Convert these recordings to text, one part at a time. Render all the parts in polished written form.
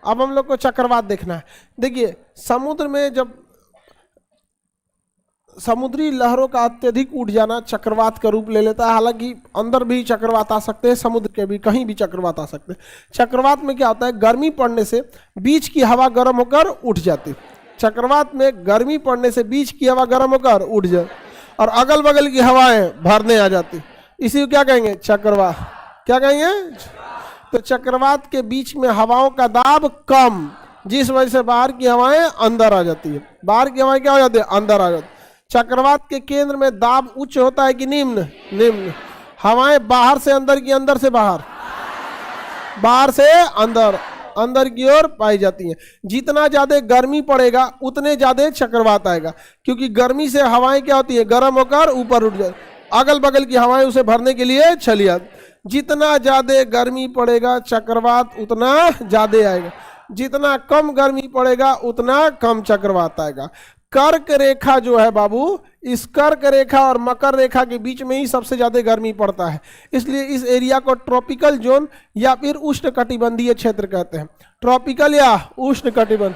अब हम लोग को चक्रवात देखना है। देखिए समुद्र में जब समुद्री लहरों का अत्यधिक उठ जाना चक्रवात का रूप ले लेता है। हालांकि अंदर भी चक्रवात आ सकते हैं, समुद्र के भी कहीं भी चक्रवात आ सकते हैं। चक्रवात में क्या होता है, गर्मी पड़ने से बीच की हवा गर्म होकर उठ जाती है। चक्रवात में गर्मी पड़ने से बीच की हवा गर्म होकर उठ जाए और अगल बगल की हवाएं भरने आ जाती, इसी को क्या कहेंगे, चक्रवात। क्या कहेंगे, तो चक्रवात के बीच में हवाओं का दाब कम, जिस वजह से बाहर की हवाएं अंदर आ जाती है। बाहर की हवाएं क्या हो जाती है, अंदर आ जाती है। चक्रवात के केंद्र में दाब उच्च होता है कि निम्न, निम्न। हवाएं बाहर से अंदर की, अंदर से बाहर, बाहर से अंदर, अंदर की ओर पाई जाती हैं। जितना ज्यादा गर्मी पड़ेगा उतने ज्यादा चक्रवात आएगा, क्योंकि गर्मी से हवाएं क्या होती है, गर्म होकर ऊपर उठ जाती, अगल बगल की हवाएं उसे भरने के लिए चली आती। जितना ज्यादा गर्मी पड़ेगा चक्रवात उतना ज्यादा आएगा, जितना कम गर्मी पड़ेगा उतना कम चक्रवात आएगा। कर्क रेखा जो है बाबू, इस कर्क रेखा और मकर रेखा के बीच में ही सबसे ज्यादा गर्मी पड़ता है, इसलिए इस एरिया को ट्रॉपिकल जोन या फिर उष्ण कटिबंधीय क्षेत्र कहते हैं। ट्रॉपिकल या उष्ण कटिबंध,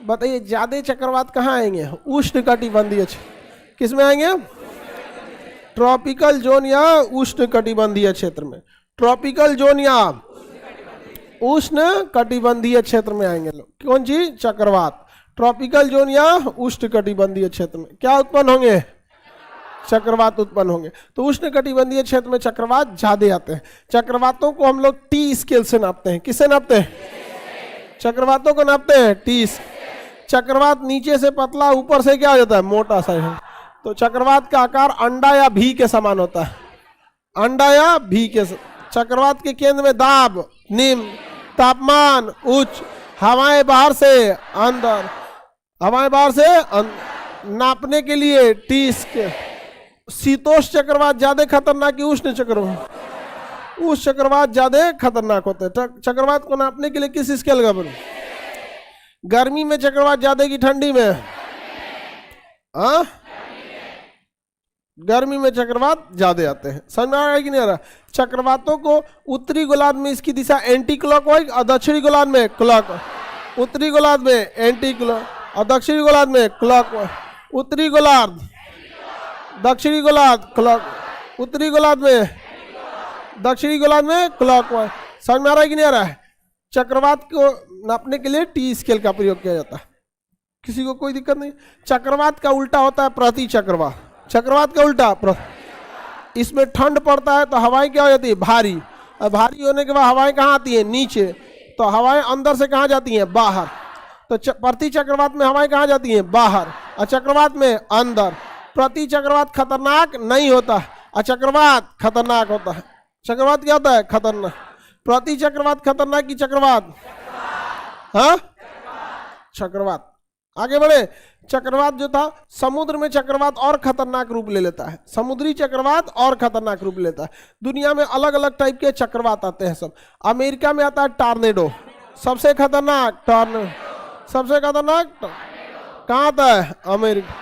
बताइए ज्यादा चक्रवात कहाँ आएंगे, उष्ण कटिबंधीय क्षेत्र। किस में आएंगे, ट्रॉपिकल जोन या उष्ण कटिबंधीय क्षेत्र में। ट्रॉपिकल जोन या उष्ण कटिबंधीय क्षेत्र में आएंगे लोग, कौन सी, चक्रवात। ट्रॉपिकल जोन या उष्ण कटिबंधीय क्षेत्र में क्या उत्पन्न होंगे, चक्रवात उत्पन्न होंगे। तो उष्ण कटिबंधीय क्षेत्र में चक्रवात ज्यादा आते हैं। चक्रवातों को हम लोग टी स्केल से नापते हैं। किससे नापते हैं, चक्रवातों को नापते हैं टी। चक्रवात नीचे से पतला, ऊपर से क्या हो जाता है, मोटा सा है। तो चक्रवात का आकार अंडा या भी के समान होता है, अंडा या भी के। चक्रवात के केंद्र में दाब निम्न, तापमान उच्च, हवाएं बाहर से अंदर, हवाएं बाहर से नापने के लिए टी स्केल। शीतोष्ण चक्रवात ज्यादा खतरनाक कि उष्ण चक्रवात, उष्ण चक्रवात ज्यादा खतरनाक होते हैं। चक्रवात को नापने के लिए किस स्केल का बने, गर्मी में चक्रवात ज्यादा कि ठंडी में, हाँ गर्मी में चक्रवात ज्यादा आते हैं। समझ में आ रहा है कि नहीं आ रहा। चक्रवातों को उत्तरी गोलार्ध में इसकी दिशा एंटी क्लॉकवाइज और दक्षिणी गोलार्ध में क्लॉक, उत्तरी गोलार्ध में एंटी क्लॉक और दक्षिणी गोलार्ध में क्लॉकवाइज। उत्तरी गोलार्ध, दक्षिणी गोलार्ध क्लॉक, उत्तरी गोलार्ध में, दक्षिणी गोलार्ध में क्लॉकवाइज। समझ में आ रहा है कि नहीं आ रहा है। चक्रवात को नापने के लिए टी स्केल का प्रयोग किया जाता है, किसी को कोई दिक्कत नहीं। चक्रवात का उल्टा होता है प्रति चक्रवात, चक्रवात का उल्टा। इसमें ठंड पड़ता है तो हवाएं क्या हो जाती है, भारी, और भारी होने के बाद हवाएं कहाँ आती है, नीचे, तो हवाएं अंदर से कहाँ जाती हैं, बाहर। तो प्रति चक्रवात में हवाएं कहाँ जाती हैं, बाहर, और चक्रवात में अंदर। प्रति चक्रवात खतरनाक नहीं होता और चक्रवात खतरनाक होता है। चक्रवात क्या होता है, खतरनाक। प्रति चक्रवात खतरनाक की चक्रवात, हाँ चक्रवात। आगे बढ़े। चक्रवात जो था, समुद्र में चक्रवात और खतरनाक रूप ले लेता है, समुद्री चक्रवात और खतरनाक रूप लेता है। दुनिया में अलग अलग टाइप के चक्रवात आते हैं सब। अमेरिका में आता है टॉर्नेडो, सबसे खतरनाक टॉर्नेडो, सबसे खतरनाक कहाँ आता है, अमेरिका।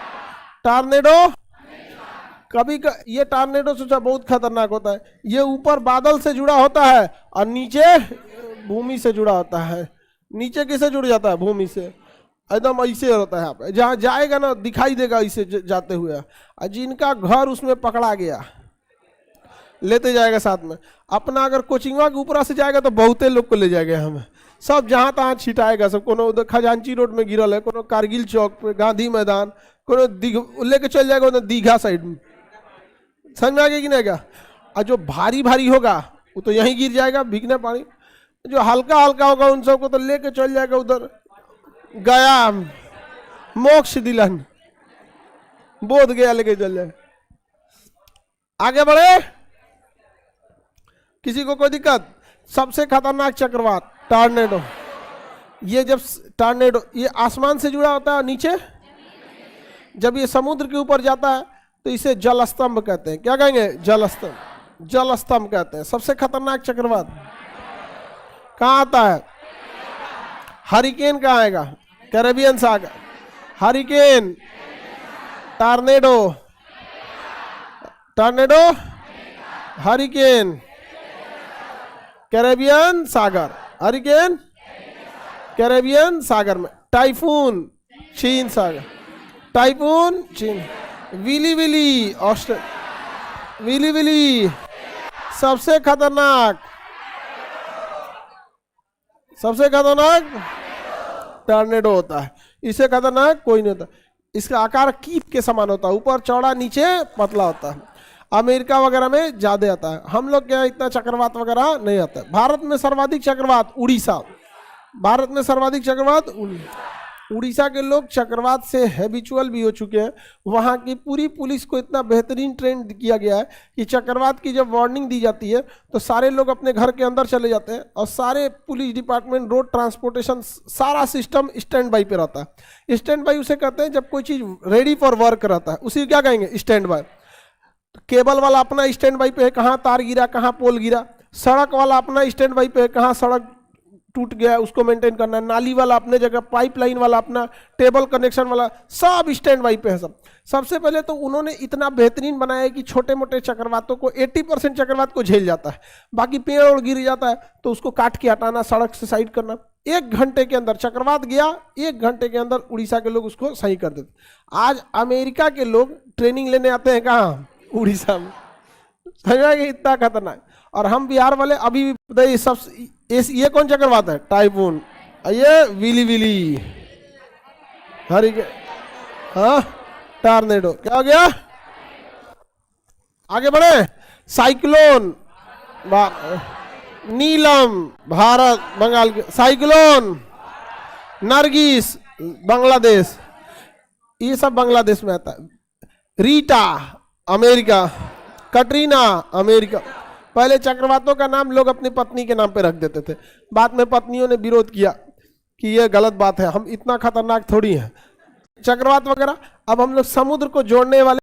टॉर्नेडो कभी ये टॉर्नेडो सोचा बहुत खतरनाक होता है। ये ऊपर बादल से जुड़ा होता है और नीचे भूमि से जुड़ा होता है। नीचे किससे जुड़ जाता है, भूमि से, एकदम ऐसे होता है। यहाँ पे जहाँ जाएगा ना दिखाई देगा इसे जाते हुए, और जिनका घर उसमें पकड़ा गया लेते जाएगा साथ में। अपना अगर कोचिंगवा के ऊपर से जाएगा तो बहुते लोग को ले जाएगा, हमें सब जहाँ तहाँ छिटाएगा सब। कोनो उधर खजांची रोड में गिरल है, कोनो कारगिल चौक पे, गांधी मैदान, कोनो लेके चल जाएगा उधर दीघा साइड में। समझ में आ गया कि नहीं? और जो भारी भारी होगा वो तो यहीं गिर जाएगा भीगने पानी। जो हल्का हल्का होगा उन सबको तो लेके चल जाएगा उधर गया, मोक्ष दिलन, बोध गया लेके चल जाए। आगे बढ़े, किसी को कोई दिक्कत? सबसे खतरनाक चक्रवात टॉर्नेडो। ये जब टॉर्नेडो ये आसमान से जुड़ा होता है नीचे, जब ये समुद्र के ऊपर जाता है तो इसे जलस्तंभ कहते हैं। क्या कहेंगे? जलस्तंभ, जलस्तंभ कहते हैं। सबसे खतरनाक चक्रवात कहाँ आता है? हरिकेन कहाँ आएगा? कैरेबियन सागर, hurricane, tornado, tornado, hurricane, Caribbean सागर, हरिकेन, कैरेबियन सागर में। टाइफून चीन सागर, टाइफून चीन। Willy willy Australia, willy willy सबसे खतरनाक, सबसे खतरनाक टॉर्नेडो होता है, इससे खतरनाक कोई नहीं होता। इसका आकार कीप के समान होता है, ऊपर चौड़ा नीचे पतला होता है। अमेरिका वगैरह में ज्यादा आता है, हम लोग के यहाँ इतना चक्रवात वगैरह नहीं आता है। भारत में सर्वाधिक चक्रवात उड़ीसा, भारत में सर्वाधिक चक्रवात उड़ीसा के लोग चक्रवात से हैबिचुअल भी हो चुके हैं। वहाँ की पूरी पुलिस को इतना बेहतरीन ट्रेन किया गया है कि चक्रवात की जब वार्निंग दी जाती है तो सारे लोग अपने घर के अंदर चले जाते हैं और सारे पुलिस डिपार्टमेंट, रोड ट्रांसपोर्टेशन, सारा सिस्टम स्टैंड बाई पे रहता है। स्टैंड बाई उसे कहते हैं जब कोई चीज़ रेडी फॉर वर्क रहता है, उसी क्या कहेंगे, स्टैंड बाय। केबल वाला अपना स्टैंड बाई पे है, कहाँ तार गिरा कहाँ पोल गिरा। सड़क वाला अपना स्टैंड बाई पे है, कहाँ सड़क टूट गया उसको मेंटेन करना है। नाली वाला अपने जगह, पाइपलाइन वाला अपना, टेबल कनेक्शन वाला सब स्टैंड बाई पे है सब। सबसे पहले तो उन्होंने इतना बेहतरीन बनाया है कि छोटे मोटे चक्रवातों को 80% चक्रवात को झेल जाता है, बाकी पेड़ और गिर जाता है तो उसको काट के हटाना, सड़क से साइड करना। 1 घंटे के अंदर चक्रवात गया, 1 घंटे के अंदर उड़ीसा के लोग उसको सही कर देते। आज अमेरिका के लोग ट्रेनिंग लेने आते हैं कहाँ, उड़ीसा में। समझा कि इतना खतरनाक। और हम बिहार वाले अभी भी सब, ये कौन चक्रवात है, टाइफून, ये विली विली, हरी, हाँ टॉर्नेडो। क्या हो गया, आगे बढ़े, साइक्लोन, नीलम भारत बंगाल के, साइक्लोन नरगिस बांग्लादेश, ये सब बांग्लादेश में आता है। Rita America, Katrina America. पहले चक्रवातों का नाम लोग अपनी पत्नी के नाम पे रख देते थे, बाद में पत्नियों ने विरोध किया कि ये गलत बात है, हम इतना खतरनाक थोड़ी हैं चक्रवात वगैरह। अब हम लोग समुद्र को जोड़ने वाले